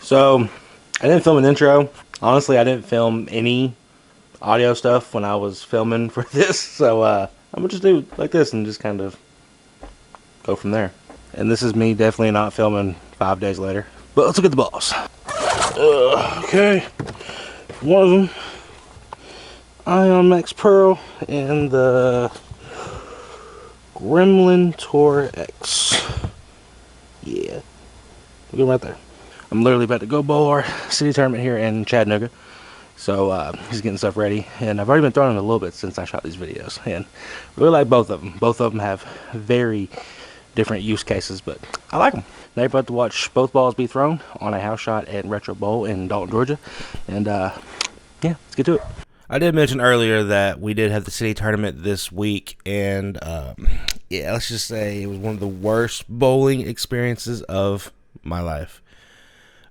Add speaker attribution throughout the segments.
Speaker 1: So, I didn't film an intro. Honestly, I didn't film any audio stuff when I was filming for this. So, I'm gonna just do like this and just kind of go from there. And this is me definitely not filming 5 days later. But let's look at the balls. Okay. One of them, Ion Max Pearl, and the Gremlin Tour X. Yeah. Look at him right there. I'm literally about to go bowl our city tournament here in Chattanooga. So he's getting stuff ready, and I've already been throwing him a little bit since I shot these videos, and really like both of them. Both of them have very different use cases, but I like them. Now you're about to watch both balls be thrown on a house shot at Retro Bowl in Dalton, Georgia, and yeah, let's get to it. I did mention earlier that we did have the city tournament this week, and yeah, let's just say it was one of the worst bowling experiences of my life.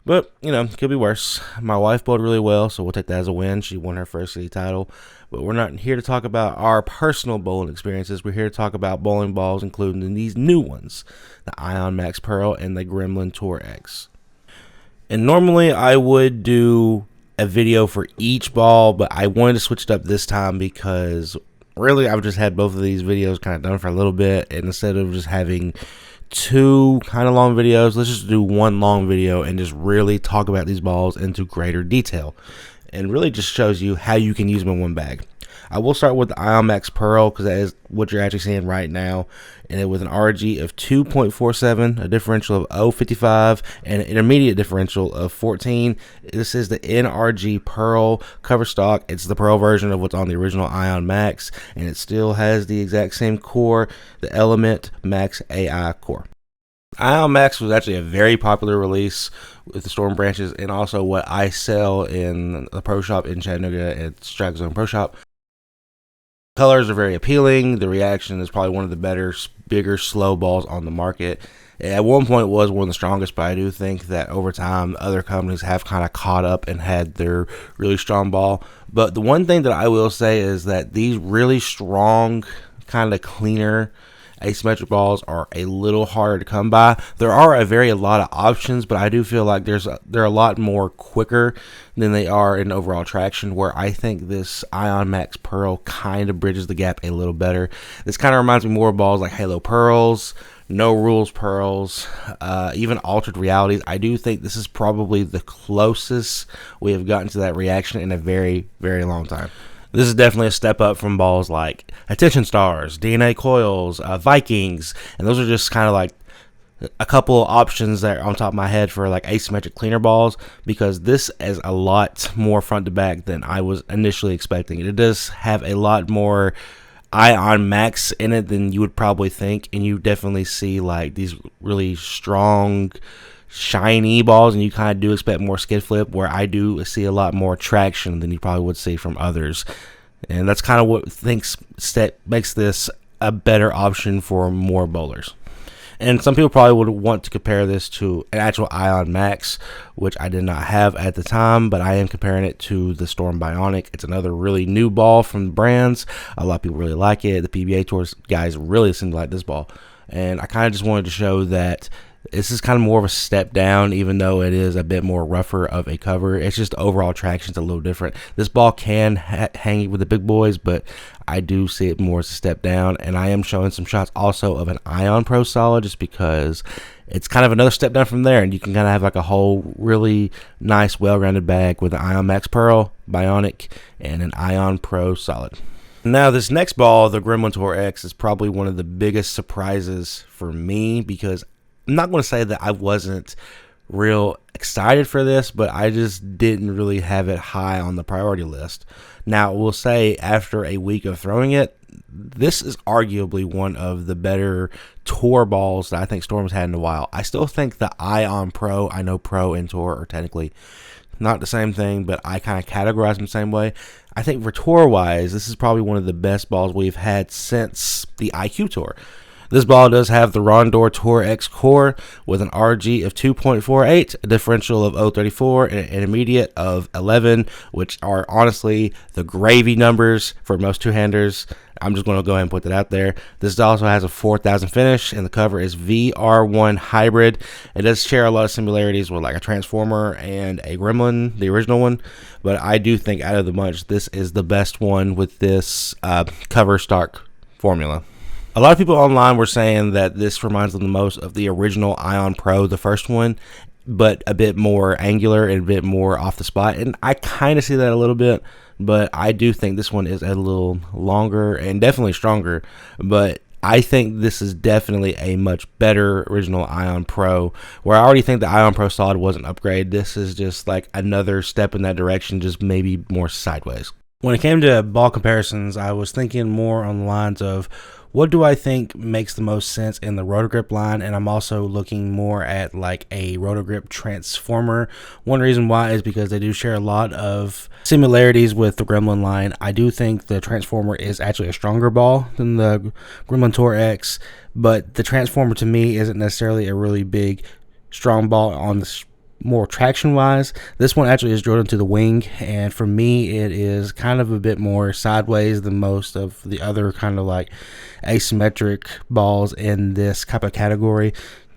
Speaker 1: But, you know, could be worse. My wife bowled really well, so we'll take that as a win. She won her first city title. But we're not here to talk about our personal bowling experiences. We're here to talk about bowling balls, including these new ones, the Ion Max Pearl and the Gremlin Tour X. And normally I would do a video for each ball, but I wanted to switch it up this time because really I've just had both of these videos kind of done for a little bit, and instead of just having two kind of long videos, let's just do one long video and just really talk about these balls into greater detail, and really just shows you how you can use them in one bag. I will start with the Ion Max Pearl because that is what you're actually seeing right now, and it with an RG of 2.47, a differential of 0.55, and an intermediate differential of 14. This is the NRG Pearl cover stock. It's the Pearl version of what's on the original Ion Max, and it still has the exact same core, the Element Max AI core. Ion Max was actually a very popular release with the Storm branches, and also what I sell in the pro shop in Chattanooga at Strike Zone Pro Shop. Colors are very appealing. The reaction is probably one of the better, bigger, slow balls on the market. At one point, it was one of the strongest, but I do think that over time, other companies have kind of caught up and had their really strong ball. But the one thing that I will say is that these really strong, kind of cleaner asymmetric balls are a little harder to come by. There are a lot of options, but I do feel like they're a lot more quicker than they are in overall traction, where I think this Ion Max Pearl kind of bridges the gap a little better. This kind of reminds me more of balls like Halo Pearls, No Rules Pearls, even Altered Realities. I do think this is probably the closest we have gotten to that reaction in a very, very long time. This is definitely a step up from balls like Attention Stars, DNA Coils, Vikings, and those are just kind of like a couple of options that are on top of my head for like asymmetric cleaner balls, because this is a lot more front to back than I was initially expecting. It does have a lot more Ion Max in it than you would probably think, and you definitely see like these really strong, shiny balls, and you kind of do expect more skid flip, where I do see a lot more traction than you probably would see from others, and that's kind of what makes this a better option for more bowlers. And some people probably would want to compare this to an actual Ion Max, which I did not have at the time, but I am comparing it to the Storm Bionic. It's another really new ball from the brands. A lot of people really like it. The PBA Tours guys really seem to like this ball, and I kind of just wanted to show that this is kind of more of a step down, even though it is a bit more rougher of a cover. It's just overall traction's a little different. This ball can hang with the big boys, but I do see it more as a step down. And I am showing some shots also of an Ion Pro Solid, just because it's kind of another step down from there. And you can kind of have like a whole really nice, well-rounded bag with an Ion Max Pearl, Bionic, and an Ion Pro Solid. Now, this next ball, the Gremlin Tour X, is probably one of the biggest surprises for me, because I'm not going to say that I wasn't real excited for this, but I just didn't really have it high on the priority list. Now, we'll say after a week of throwing it, this is arguably one of the better tour balls that I think Storm's had in a while. I still think the Ion Pro, I know Pro and Tour are technically not the same thing, but I kind of categorize them the same way. I think for tour-wise, this is probably one of the best balls we've had since the IQ Tour. This ball does have the Gremlin Tour X core with an RG of 2.48, a differential of 0.34, and an intermediate of 11, which are honestly the gravy numbers for most two-handers. I'm just going to go ahead and put that out there. This also has a 4,000 finish, and the cover is VR1 Hybrid. It does share a lot of similarities with like a Transformer and a Gremlin, the original one, but I do think out of the bunch, this is the best one with this cover stock formula. A lot of people online were saying that this reminds them the most of the original Ion Pro, the first one, but a bit more angular and a bit more off the spot, and I kind of see that a little bit, but I do think this one is a little longer and definitely stronger, but I think this is definitely a much better original Ion Pro, where I already think the Ion Pro Solid was an upgrade. This is just like another step in that direction, just maybe more sideways. When it came to ball comparisons, I was thinking more on the lines of what do I think makes the most sense in the Rotogrip line, and I'm also looking more at like a Rotogrip Transformer. One reason why is because they do share a lot of similarities with the Gremlin line. I do think the Transformer is actually a stronger ball than the Gremlin Tour X, but the Transformer to me isn't necessarily a really big, strong ball on the more traction wise. This one actually is drilled into the wing, and for me it is kind of a bit more sideways than most of the other kind of like asymmetric balls in this type of category.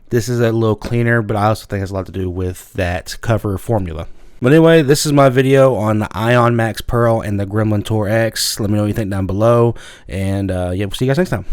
Speaker 1: This is a little cleaner, but I also think it has a lot to do with that cover formula. But anyway, this is my video on the Ion Max Pearl and the Gremlin Tour X. Let me know what you think down below, and yeah, we'll see you guys next time.